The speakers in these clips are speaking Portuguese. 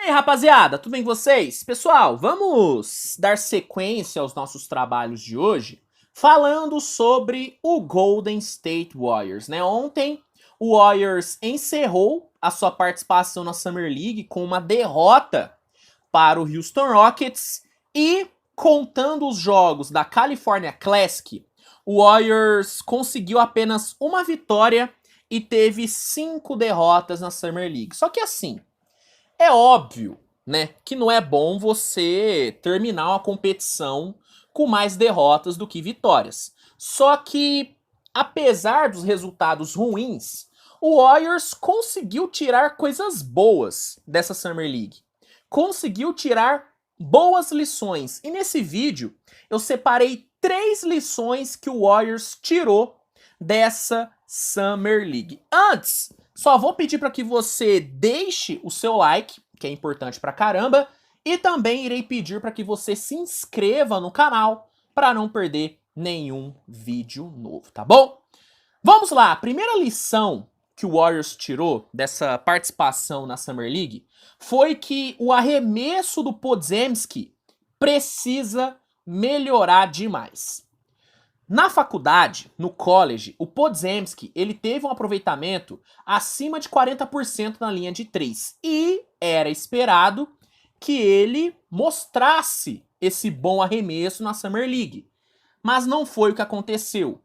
E aí, rapaziada, tudo bem com vocês? Pessoal, vamos dar sequência aos nossos trabalhos de hoje falando sobre o Golden State Warriors, né? Ontem o Warriors encerrou a sua participação na Summer League com uma derrota para o Houston Rockets e, contando os jogos da California Classic, o Warriors conseguiu apenas uma vitória e teve 5 derrotas na Summer League. Só que assim, é óbvio, né, que não é bom você terminar uma competição com mais derrotas do que vitórias. Só que, apesar dos resultados ruins, o Warriors conseguiu tirar coisas boas dessa Summer League. Conseguiu tirar boas lições. E nesse vídeo eu separei 3 lições que o Warriors tirou dessa Summer League. Antes, só vou pedir para que você deixe o seu like, que é importante pra caramba, e também irei pedir para que você se inscreva no canal para não perder nenhum vídeo novo, tá bom? Vamos lá, a primeira lição que o Warriors tirou dessa participação na Summer League foi que o arremesso do Podziemski precisa melhorar demais. Na faculdade, no college, o Podziemski, ele teve um aproveitamento acima de 40% na linha de 3. E era esperado que ele mostrasse esse bom arremesso na Summer League. Mas não foi o que aconteceu.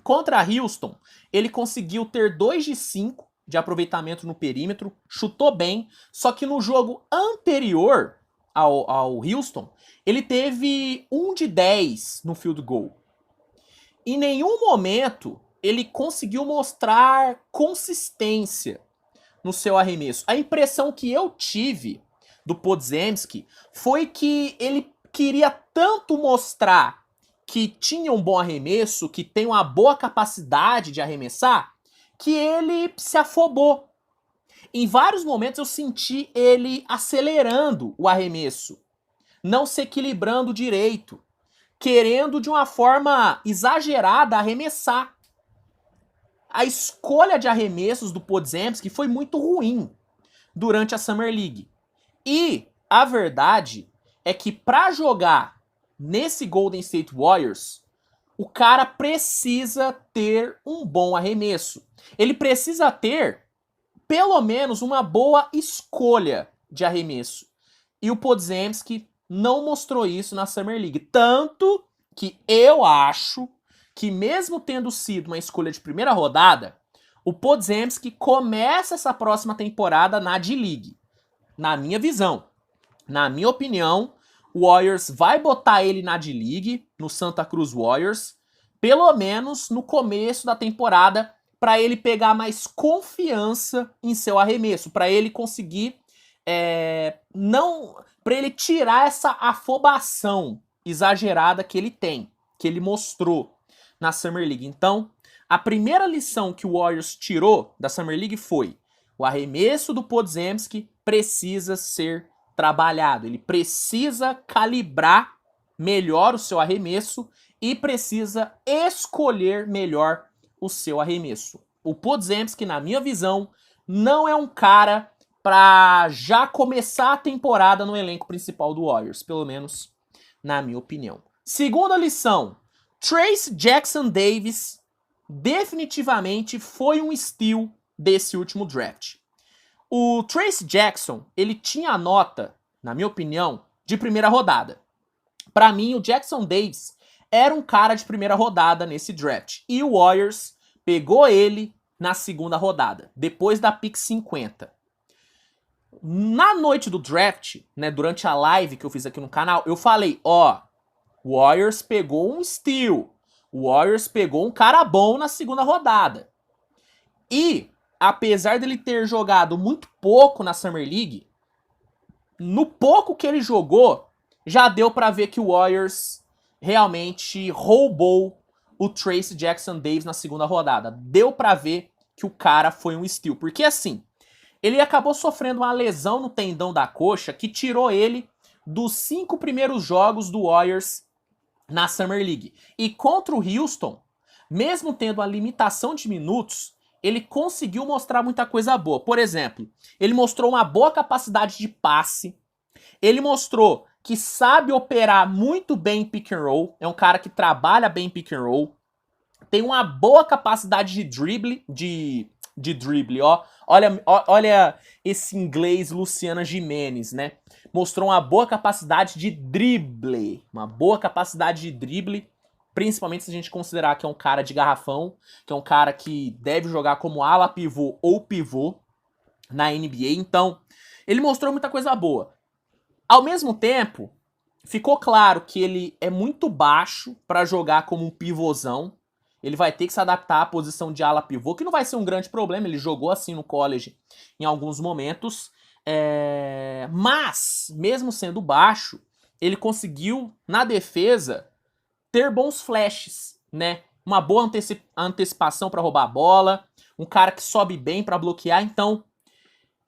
Contra a Houston, ele conseguiu ter 2 de 5 de aproveitamento no perímetro, chutou bem, só que no jogo anterior ao Houston, ele teve 1 de 10 no field goal. Em nenhum momento ele conseguiu mostrar consistência no seu arremesso. A impressão que eu tive do Podziemski foi que ele queria tanto mostrar que tinha um bom arremesso, que tem uma boa capacidade de arremessar, que ele se afobou. Em vários momentos eu senti ele acelerando o arremesso, não se equilibrando direito, querendo de uma forma exagerada arremessar. A escolha de arremessos do Podziemski foi muito ruim durante a Summer League. E a verdade é que para jogar nesse Golden State Warriors, o cara precisa ter um bom arremesso. Ele precisa ter pelo menos uma boa escolha de arremesso. E o Podziemski não mostrou isso na Summer League. Tanto que eu acho que, mesmo tendo sido uma escolha de primeira rodada, o Podziemski começa essa próxima temporada na D-League. Na minha visão, na minha opinião, o Warriors vai botar ele na D-League, no Santa Cruz Warriors, pelo menos no começo da temporada, para ele pegar mais confiança em seu arremesso, para ele conseguir para ele tirar essa afobação exagerada que ele tem, que ele mostrou na Summer League. Então, a primeira lição que o Warriors tirou da Summer League foi: o arremesso do Podziemski precisa ser trabalhado, ele precisa calibrar melhor o seu arremesso e precisa escolher melhor o seu arremesso. O Podziemski, na minha visão, não é um cara para já começar a temporada no elenco principal do Warriors, pelo menos na minha opinião. Segunda lição: Trayce Jackson-Davis definitivamente foi um steal desse último draft. O Trayce Jackson, ele tinha a nota, na minha opinião, de primeira rodada. Para mim, o Jackson-Davis era um cara de primeira rodada nesse draft. E o Warriors pegou ele na segunda rodada, depois da pick 50. Na noite do draft, né, durante a live que eu fiz aqui no canal, eu falei, ó, o Warriors pegou um steal. O Warriors pegou um cara bom na segunda rodada. E, apesar dele ter jogado muito pouco na Summer League, no pouco que ele jogou, já deu pra ver que o Warriors realmente roubou o Trayce Jackson-Davis na segunda rodada. Deu pra ver que o cara foi um steal. Porque assim, ele acabou sofrendo uma lesão no tendão da coxa que tirou ele dos 5 primeiros jogos do Warriors na Summer League. E contra o Houston, mesmo tendo a limitação de minutos, ele conseguiu mostrar muita coisa boa. Por exemplo, ele mostrou uma boa capacidade de passe, ele mostrou que sabe operar muito bem em pick and roll, é um cara que trabalha bem em pick and roll, tem uma boa capacidade de drible, ó. Olha esse inglês Luciana Gimenez, né? Mostrou uma boa capacidade de drible, principalmente se a gente considerar que é um cara de garrafão, que é um cara que deve jogar como ala pivô ou pivô na NBA. Então, ele mostrou muita coisa boa. Ao mesmo tempo, ficou claro que ele é muito baixo para jogar como um pivôzão. Ele vai ter que se adaptar à posição de ala pivô, que não vai ser um grande problema. Ele jogou assim no college em alguns momentos. Mas, mesmo sendo baixo, ele conseguiu, na defesa, ter bons flashes, né? Uma boa antecipação para roubar a bola, um cara que sobe bem para bloquear. Então,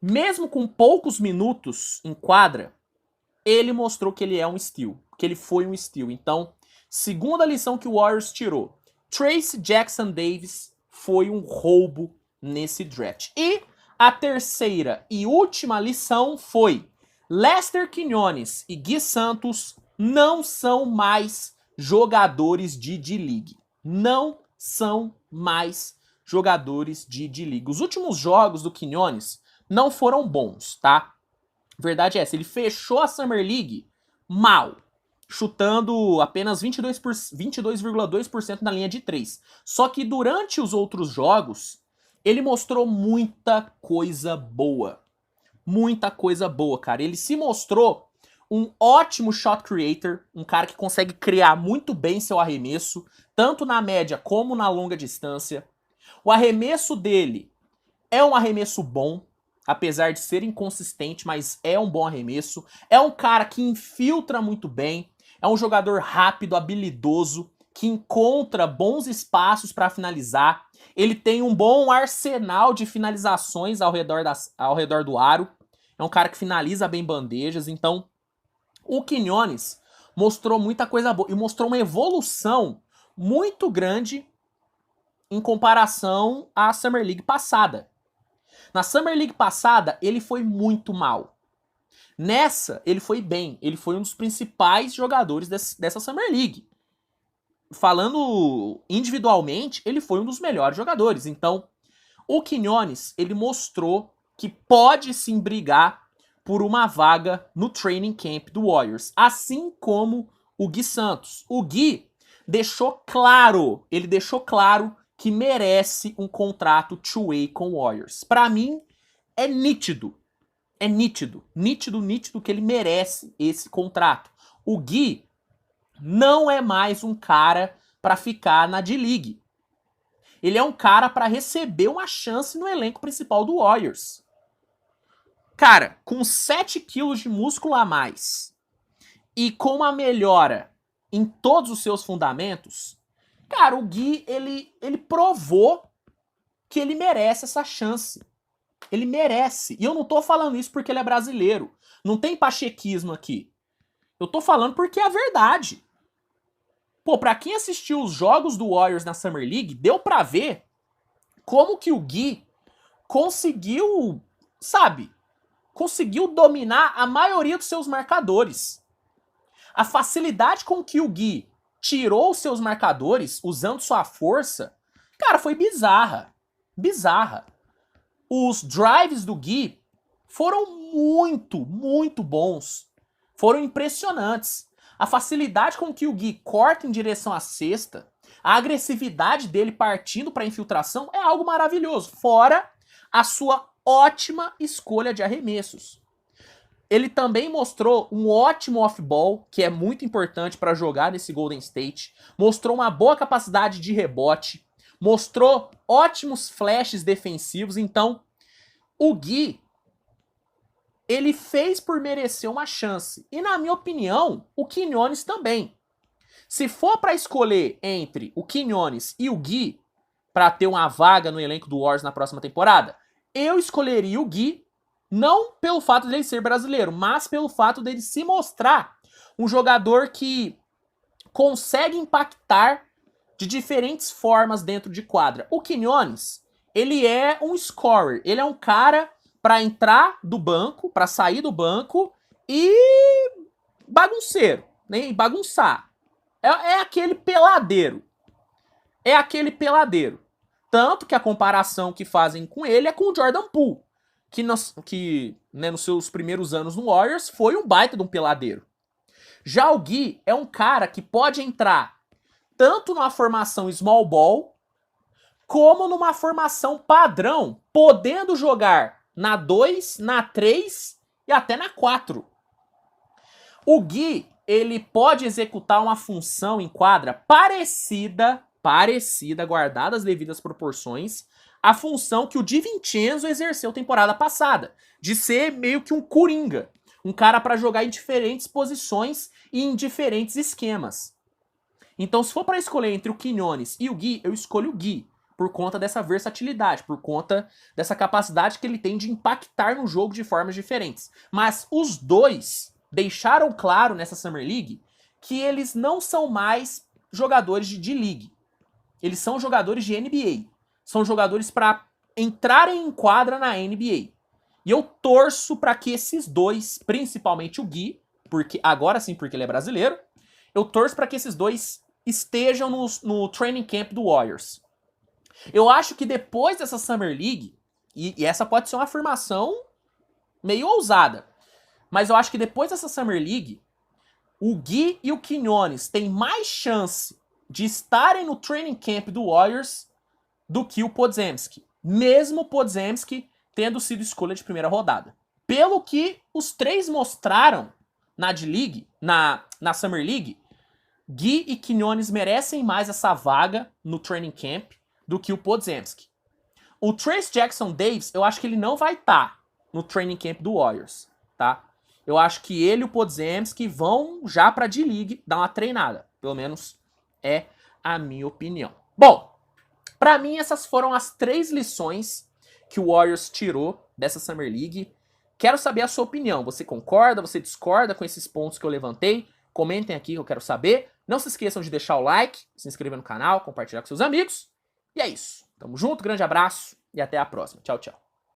mesmo com poucos minutos em quadra, ele mostrou que ele é um steal, que ele foi um steal. Então, segunda lição que o Warriors tirou: Trayce Jackson-Davis foi um roubo nesse draft. E a terceira e última lição foi: Lester Quinones e Gui Santos não são mais jogadores de D-League. Não são mais jogadores de D-League. Os últimos jogos do Quinones não foram bons, tá? Verdade é essa, ele fechou a Summer League mal, chutando apenas 22,2% na linha de 3. Só que durante os outros jogos, ele mostrou muita coisa boa. Muita coisa boa, cara. Ele se mostrou um ótimo shot creator, um cara que consegue criar muito bem seu arremesso, tanto na média como na longa distância. O arremesso dele é um arremesso bom, apesar de ser inconsistente, mas é um bom arremesso. É um cara que infiltra muito bem, é um jogador rápido, habilidoso, que encontra bons espaços para finalizar. Ele tem um bom arsenal de finalizações ao redor do aro. É um cara que finaliza bem bandejas. Então, o Quinones mostrou muita coisa boa e mostrou uma evolução muito grande em comparação à Summer League passada. Na Summer League passada, ele foi muito mal. Nessa, ele foi bem. Ele foi um dos principais jogadores dessa Summer League. Falando individualmente, ele foi um dos melhores jogadores. Então, o Quinones, ele mostrou que pode sim brigar por uma vaga no training camp do Warriors. Assim como o Gui Santos. O Gui deixou claro que merece um contrato two-way com o Warriors. Pra mim, é nítido que ele merece esse contrato. O Gui não é mais um cara pra ficar na D-League. Ele é um cara pra receber uma chance no elenco principal do Warriors. Cara, com 7 quilos de músculo a mais e com uma melhora em todos os seus fundamentos, cara, o Gui, ele provou que ele merece essa chance. Ele merece. E eu não tô falando isso porque ele é brasileiro. Não tem pachequismo aqui. Eu tô falando porque é a verdade. Pô, pra quem assistiu os jogos do Warriors na Summer League, deu pra ver como que o Gui conseguiu, sabe, conseguiu dominar a maioria dos seus marcadores. A facilidade com que o Gui tirou os seus marcadores usando sua força, cara, foi bizarra. Bizarra. Os drives do Gui foram muito bons. Foram impressionantes. A facilidade com que o Gui corta em direção à cesta, a agressividade dele partindo para a infiltração é algo maravilhoso. Fora a sua ótima escolha de arremessos. Ele também mostrou um ótimo off-ball, que é muito importante para jogar nesse Golden State. Mostrou uma boa capacidade de rebote. Mostrou ótimos flashes defensivos. Então, o Gui, ele fez por merecer uma chance. E na minha opinião, o Quinones também. Se for para escolher entre o Quinones e o Gui para ter uma vaga no elenco do Warriors na próxima temporada, eu escolheria o Gui, não pelo fato dele ser brasileiro, mas pelo fato dele se mostrar um jogador que consegue impactar de diferentes formas dentro de quadra. O Quinones, ele é um scorer. Ele é um cara pra entrar do banco, pra sair do banco e bagunceiro, né? E bagunçar. É aquele peladeiro. É aquele peladeiro. Tanto que a comparação que fazem com ele é com o Jordan Poole, que nos seus primeiros anos no Warriors foi um baita de um peladeiro. Já o Gui é um cara que pode entrar tanto numa formação small ball, como numa formação padrão, podendo jogar na 2, na 3 e até na 4. O Gui, ele pode executar uma função em quadra parecida, guardadas as devidas proporções, a função que o Di Vincenzo exerceu temporada passada, de ser meio que um coringa, um cara para jogar em diferentes posições e em diferentes esquemas. Então, se for para escolher entre o Quinones e o Gui, eu escolho o Gui, por conta dessa versatilidade, por conta dessa capacidade que ele tem de impactar no jogo de formas diferentes. Mas os dois deixaram claro nessa Summer League que eles não são mais jogadores de D-League. Eles são jogadores de NBA. São jogadores para entrarem em quadra na NBA. E eu torço para que esses dois, principalmente o Gui, porque agora sim, porque ele é brasileiro, eu torço para que esses dois estejam no training camp do Warriors. Eu acho que depois dessa Summer League, e essa pode ser uma afirmação meio ousada, mas eu acho que depois dessa Summer League, o Gui e o Quinones têm mais chance de estarem no training camp do Warriors do que o Podziemski. Mesmo o Podziemski tendo sido escolha de primeira rodada. Pelo que os três mostraram na D-League, na Summer League, Gui e Quinones merecem mais essa vaga no training camp do que o Podziemski. O Trayce Jackson-Davis, eu acho que ele não vai estar no training camp do Warriors, tá? Eu acho que ele e o Podziemski vão já pra D-League dar uma treinada. Pelo menos é a minha opinião. Bom, pra mim essas foram as 3 lições que o Warriors tirou dessa Summer League. Quero saber a sua opinião. Você concorda, você discorda com esses pontos que eu levantei? Comentem aqui que eu quero saber. Não se esqueçam de deixar o like, se inscrever no canal, compartilhar com seus amigos. E é isso. Tamo junto, grande abraço e até a próxima. Tchau, tchau.